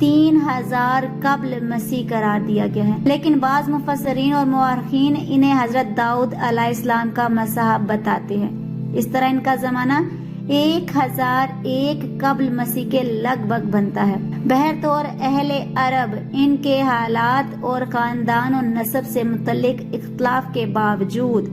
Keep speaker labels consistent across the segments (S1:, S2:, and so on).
S1: 3000 قبل مسیح قرار دیا گیا ہے، لیکن بعض مفسرین اور مورخین انہیں حضرت داؤد علیہ السلام کا مصحف بتاتے ہیں۔ اس طرح ان کا زمانہ 1001 قبل مسیح کے لگ بھگ بنتا ہے۔ بہرطور اہل عرب ان کے حالات اور خاندان و نسب سے متعلق اختلاف کے باوجود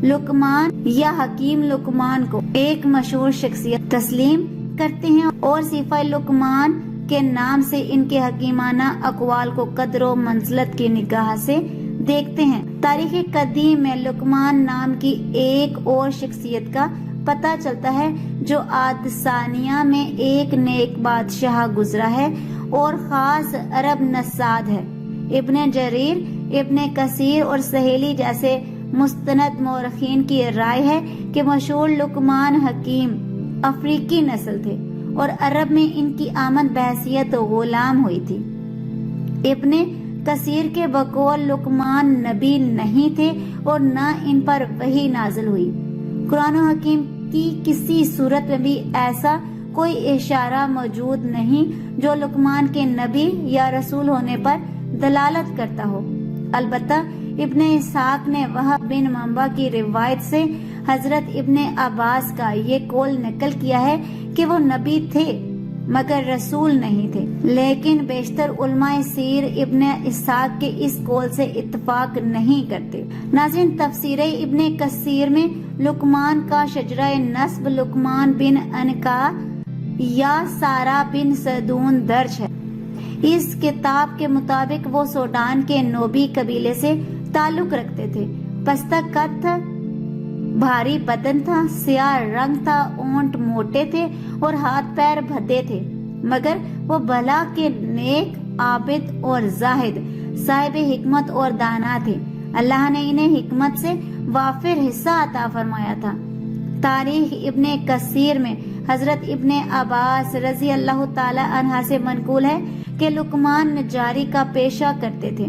S1: لقمان یا حکیم لقمان کو ایک مشہور شخصیت تسلیم کرتے ہیں اور صفہ لقمان کے نام سے ان کے حکیمانہ اقوال کو قدر و منزلت کی نگاہ سے دیکھتے ہیں۔ تاریخ قدیم میں لقمان نام کی ایک اور شخصیت کا پتہ چلتا ہے جو عاد ثانیہ میں ایک نیک بادشاہ گزرا ہے اور خاص عرب نژاد ہے۔ ابن جریر، ابن کثیر اور سہیلی جیسے مستند مورخین کی رائے ہے کہ مشہور لقمان حکیم افریقی نسل تھے اور عرب میں ان کی آمد بحیثیت غلام ہوئی تھی۔ ابن کثیر کے بقول لقمان نبی نہیں تھے اور نہ ان پر وحی نازل ہوئی۔ قرآن و حکیم کی کسی صورت میں بھی ایسا کوئی اشارہ موجود نہیں جو لقمان کے نبی یا رسول ہونے پر دلالت کرتا ہو۔ البتہ ابن اسحاق نے وہب بن منبع کی روایت سے حضرت ابن عباس کا یہ قول نقل کیا ہے کہ وہ نبی تھے مگر رسول نہیں تھے، لیکن بیشتر علماء سیر ابن اسحاق کے اس قول سے اتفاق نہیں کرتے۔ ناظرین، تفسیر ابن کثیر میں لقمان کا شجرہ نسب لقمان بن عنقا یا سارا بن صدون درج ہے۔ اس کتاب کے مطابق وہ سوڈان کے نوبی قبیلے سے تعلق رکھتے تھے۔ پستہ قد تھا، بھاری بدن تھا، سیاہ رنگ تھا، اونٹ موٹے تھے اور ہاتھ پیر بھدے تھے، مگر وہ بھلا کے نیک، عابد اور زاہد، صاحب حکمت اور دانا تھے۔ اللہ نے انہیں حکمت سے وافر حصہ عطا فرمایا تھا۔ تاریخ ابن کثیر میں حضرت ابن عباس رضی اللہ تعالی عنہ سے منقول ہے کہ لقمان نجاری کا پیشہ کرتے تھے۔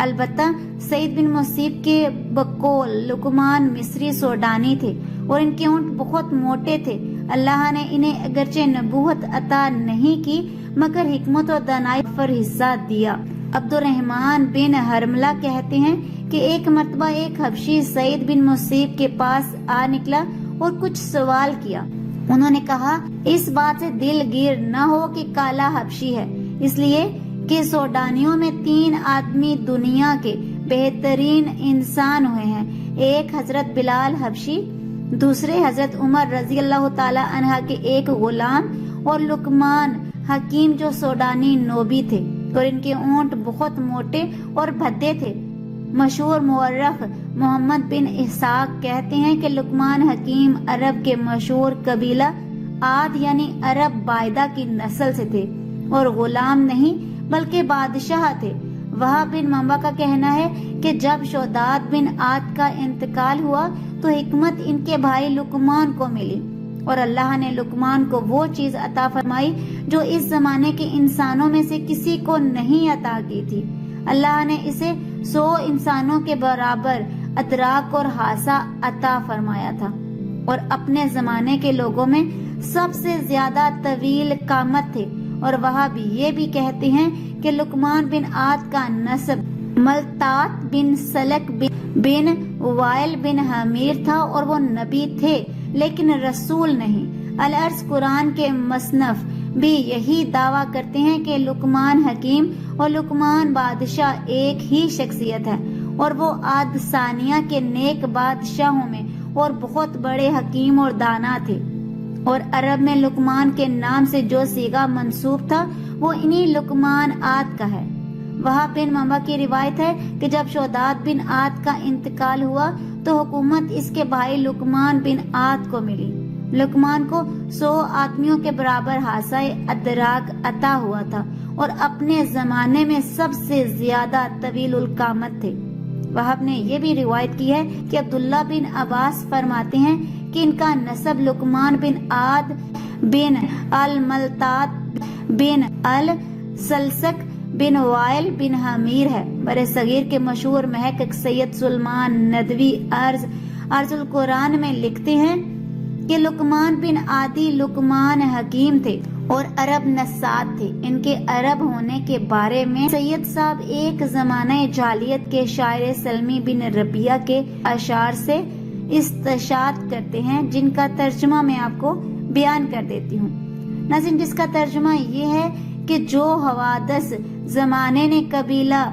S1: البتہ سعید بن مسیب کے بقول لقمان مصری سوڈانی تھے اور ان کے اونٹ بہت موٹے تھے۔ اللہ نے انہیں اگرچہ نبوت عطا نہیں کی مگر حکمت اور دانائی پر حصہ دیا۔ عبد الرحمن بن حرملہ کہتے ہیں کہ ایک مرتبہ ایک حبشی سعید بن مسیب کے پاس آ نکلا اور کچھ سوال کیا۔ انہوں نے کہا، اس بات سے دل گیر نہ ہو کہ کالا حبشی ہے، اس لیے کہ سوڈانیوں میں 3 آدمی دنیا کے بہترین انسان ہوئے ہیں، ایک حضرت بلال حبشی، دوسرے حضرت عمر رضی اللہ تعالی عنہ کے ایک غلام اور لقمان حکیم جو سوڈانی نوبی تھے، اور ان کے اونٹ بہت موٹے اور بھدے تھے۔ مشہور مورخ محمد بن اسحاق کہتے ہیں کہ لقمان حکیم عرب کے مشہور قبیلہ عاد یعنی عرب بائدہ کی نسل سے تھے اور غلام نہیں بلکہ بادشاہ تھے۔ وہب بن منبع کا کہنا ہے کہ جب شداد بن عاد کا انتقال ہوا تو حکمت ان کے بھائی لقمان کو ملی اور اللہ نے لقمان کو وہ چیز عطا فرمائی جو اس زمانے کے انسانوں میں سے کسی کو نہیں عطا کی تھی۔ اللہ نے اسے 100 انسانوں کے برابر ادراک اور حاسہ عطا فرمایا تھا اور اپنے زمانے کے لوگوں میں سب سے زیادہ طویل قامت تھے۔ اور وہاں بھی یہ بھی کہتے ہیں کہ لقمان بن عاد کا نسب ملتات بن سلک بن وائل بن حمیر تھا اور وہ نبی تھے لیکن رسول نہیں۔ الارض قرآن کے مصنف بھی یہی دعویٰ کرتے ہیں کہ لقمان حکیم اور لقمان بادشاہ ایک ہی شخصیت ہے اور وہ عاد ثانیہ کے نیک بادشاہوں میں اور بہت بڑے حکیم اور دانا تھے، اور عرب میں لقمان کے نام سے جو صیغہ منسوب تھا وہ انہی لقمان عاد کا ہے۔ وہب بن منبع کی روایت ہے کہ جب شداد بن عاد کا انتقال ہوا تو حکومت اس کے بھائی لقمان بن عاد کو ملی۔ لقمان کو 100 آدمیوں کے برابر حاسہ ادراک عطا ہوا تھا اور اپنے زمانے میں سب سے زیادہ طویل القامت تھے۔ وہب نے یہ بھی روایت کی ہے کہ عبداللہ بن عباس فرماتے ہیں کہ ان کا نسب لقمان بن عاد بن الملتات بن السلسک بن وائل بن حمیر ہے۔ بر صغیر کے مشہور محقق سید سلمان ندوی ارض القرآن میں لکھتے ہیں کہ لقمان بن عادی لقمان حکیم تھے اور عرب نسات تھے. ان کے عرب ہونے کے بارے میں سید صاحب ایک زمانہ جاہلیت کے شاعر سلمی بن ربیہ کے اشعار سے استشہاد کرتے ہیں، جن کا ترجمہ میں آپ کو بیان کر دیتی ہوں. ناظرین، جس کا ترجمہ یہ ہے کہ جو حوادث زمانے نے قبیلہ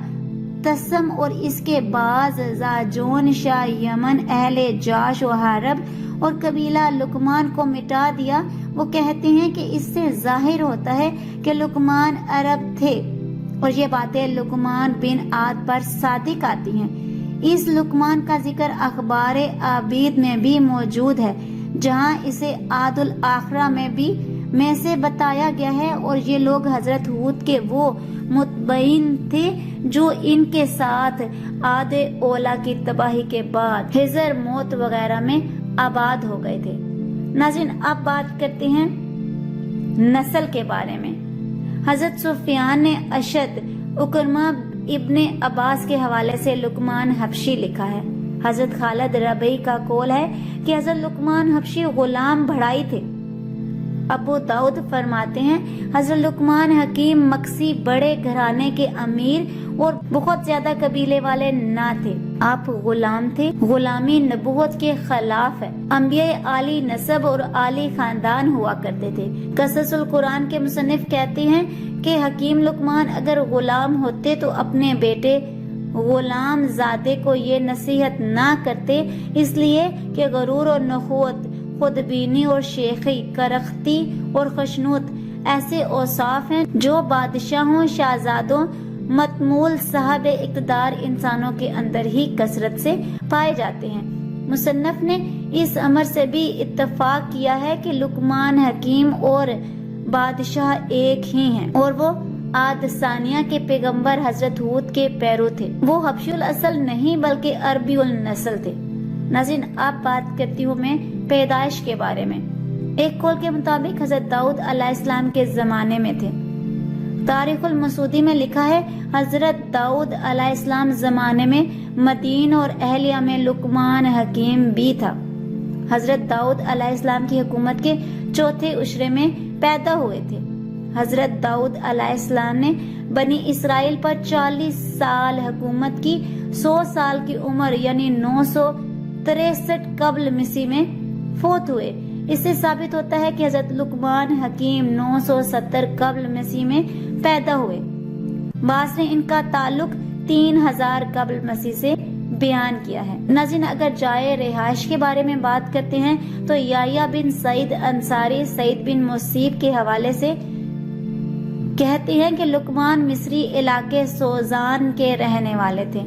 S1: تسم اور اس کے بعض زاجون شاہ یمن، اہل جاش و حرب اور قبیلہ لقمان کو مٹا دیا، وہ کہتے ہیں کہ اس سے ظاہر ہوتا ہے کہ لقمان عرب تھے، اور یہ باتیں لقمان بن عاد پر صادق آتی ہیں. اس لقمان کا ذکر اخبار عبید میں بھی موجود ہے، جہاں اسے عاد الاخرہ میں سے بتایا گیا ہے، اور یہ لوگ حضرت ہود کے وہ متبعین تھے جو ان کے ساتھ عاد اولا کی تباہی کے بعد حضر موت وغیرہ میں آباد ہو گئے تھے. ناظرین، اب بات کرتے ہیں نسل کے بارے میں. حضرت سفیان نے اشد اکرمہ ابن عباس کے حوالے سے لقمان حبشی لکھا ہے. حضرت خالد ربیعی کا قول ہے کہ حضرت لقمان حبشی غلام بڑھائی تھے. ابو داؤد فرماتے ہیں حضرت لقمان حکیم مکسی بڑے گھرانے کے امیر اور بہت زیادہ قبیلے والے نہ تھے. آپ غلام تھے. غلامی نبوت کے خلاف ہے. انبیاء عالی نسب اور عالی خاندان ہوا کرتے تھے. قصص القرآن کے مصنف کہتے ہیں کہ حکیم لقمان اگر غلام ہوتے تو اپنے بیٹے غلام زادے کو یہ نصیحت نہ کرتے، اس لیے کہ غرور اور نخوت، خودبینی اور شیخی، کرختی اور خشنوت ایسے اوصاف ہیں جو بادشاہوں، شہزادوں، متمول صاحب اقتدار انسانوں کے اندر ہی کثرت سے پائے جاتے ہیں. مصنف نے اس امر سے بھی اتفاق کیا ہے کہ لقمان حکیم اور بادشاہ ایک ہی ہیں، اور وہ عاد ثانیہ کے پیغمبر حضرت ہود کے پیرو تھے. وہ حبشی الاصل نہیں بلکہ عربی النسل تھے. ناظرین، اب بات کرتی ہوں میں پیدائش کے بارے میں. ایک قول کے مطابق حضرت داؤد علیہ السلام کے زمانے میں تھے. تاریخ المسعودی میں لکھا ہے حضرت داؤد علیہ السلام زمانے میں مدین اور اہلیہ میں لقمان حکیم بھی تھا. حضرت داؤد علیہ السلام کی حکومت کے چوتھے عشرے میں پیدا ہوئے تھے. حضرت داؤد علیہ السلام نے بنی اسرائیل پر 40 سال حکومت کی. 100 سال کی عمر یعنی 963 قبل مسیح میں فوت ہوئے. اس سے ثابت ہوتا ہے کہ حضرت لقمان حکیم 970 قبل مسیح میں پیدا ہوئے. بعض نے ان کا تعلق 3000 قبل مسیح سے بیان کیا ہے. ناظرین، اگر جائے رہائش کے بارے میں بات کرتے ہیں تو یحییٰ بن سعید انصاری سعید بن مصیب کے حوالے سے کہتے ہیں کہ لقمان مصری علاقے سوزان کے رہنے والے تھے.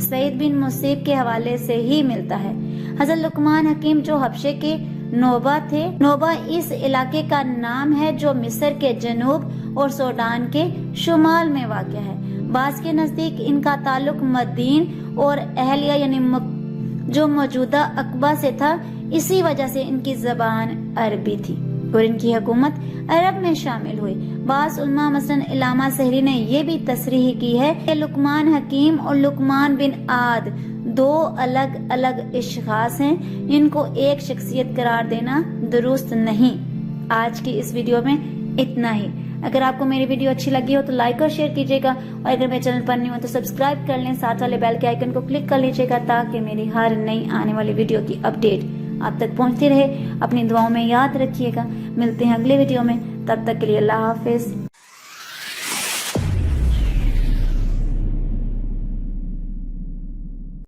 S1: سعید بن مصیب کے حوالے سے ہی ملتا ہے. حضرت لقمان حکیم جو حبشے کے نوبہ تھے. نوبہ اس علاقے کا نام ہے جو مصر کے جنوب اور سوڈان کے شمال میں واقع ہے. بعض کے نزدیک ان کا تعلق مدین اور اہلیہ یعنی جو موجودہ عقبہ سے تھا. اسی وجہ سے ان کی زبان عربی تھی اور ان کی حکومت عرب میں شامل ہوئی. بعض علماء مثلاً علامہ سحری نے یہ بھی تصریح کی ہے کہ لقمان حکیم اور لقمان بن عاد 2 الگ الگ اشخاص ہیں. ان کو ایک شخصیت قرار دینا درست نہیں. آج کی اس ویڈیو میں اتنا ہی. اگر آپ کو میری ویڈیو اچھی لگی ہو تو لائک اور شیئر کیجیے گا، اور اگر میرے چینل پر نہیں ہو تو سبسکرائب کر لیں. ساتھ والے بیل کے آئیکن کو کلک کر لیجیے گا تاکہ میری ہر نئی آنے والی ویڈیو کی اپڈیٹ آپ تک پہنچتی رہے. اپنی دعاؤں میں یاد رکھیے گا. ملتے ہیں اگلے ویڈیو میں. تب تک کے لیے اللہ حافظ.